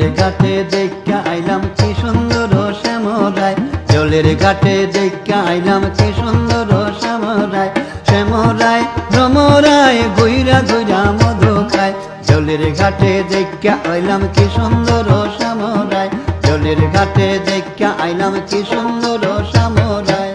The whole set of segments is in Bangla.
জলের ঘাটে দেখা আইলাম কি সুন্দর শ্যামরায়, জলের ঘাটে দেখা আইলাম কি সুন্দর শ্যামরায়, শ্যামরায় ভ্রমরায় ঘুইরা ঘুইরা মধু খায়। জলের ঘাটে দেখা আইলাম কি সুন্দর শ্যামরায়, জলের ঘাটে দেখা আইলাম কি সুন্দর শ্যামরায়।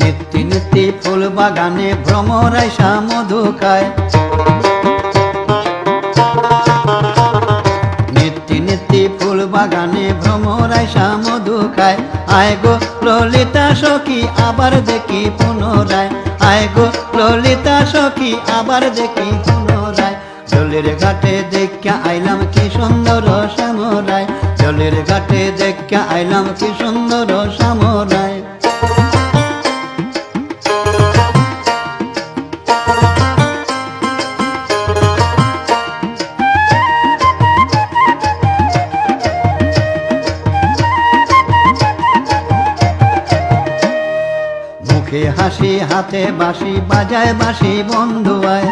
নিত্যি নিত্যি ফুল বাগানে ভ্রমরায় মধু খায়, নিত্যি নিত্যি ফুল বাগানে ভ্রমরায় মধু খায়। আয় গো ললিতা সখী আবার দেখি পুনরায়, আয় গো ললিতা সখী আবার দেখি পুনরায়। জলের ঘাটে দেখা আইলাম কি সুন্দর শ্যামরায়, জলের ঘাটে দেখা আইলাম কি সুন্দর শ্যামরায়। মুখে হাসি হাতে বাঁশি বাজায় বাঁশি বন্ধু আয়,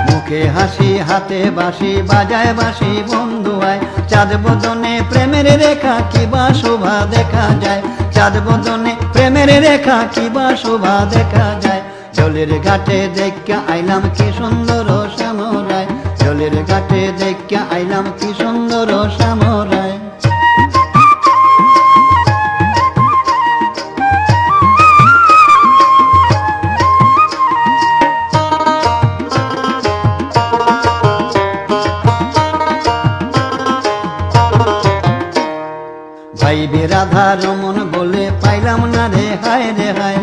মুখে হাসি হাতে বাঁশি বাজায় বাঁশি বন্ধু আয়। চাঁদ বদনে প্রেমের রেখা কিবা শোভা দেখা যায়, চাঁদ বদনে প্রেমের রেখা কিবা শোভা দেখা যায়। জলের ঘাটে দেখা আইলাম কি সুন্দর শ্যামরায়, জলের ঘাটে দেখা আইলাম কি সুন্দর শ্যামরায়। ভাইবে রাধা রমন বলে পাইলাম না রে হায় রে হায়,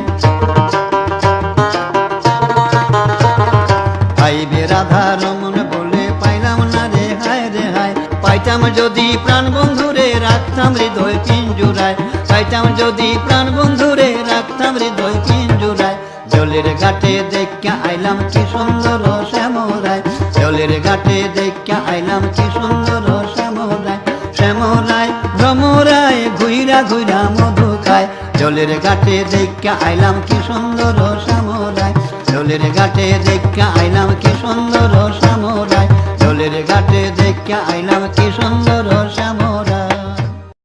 ভাইবে রাধা রমন বলে পাইলাম না রে হায় রে হায়। পাইতাম যদি প্রাণ বন্ধুরে রাখতাম হৃদয় পিঞ্জুরায়, পাইতাম যদি প্রাণ বন্ধুরে রাখতাম হৃদয় পিঞ্জুরায়। জলের ঘাটে দেখা আইলাম কি সুন্দর শ্যামরায়, জলের ঘাটে দেখা আইলাম কি সুন্দর শ্যামরায়, শ্যামরায় ভ্রমরায় ঘুইরা ঘুইরা মধু খায়। জলের ঘাটে দেখা আইলাম কি সুন্দর শ্যামরায়, জলের ঘাটে দেখা আইলাম কি সুন্দর শ্যামরায়, জলের ঘাটে দেখা আইলাম কি সুন্দর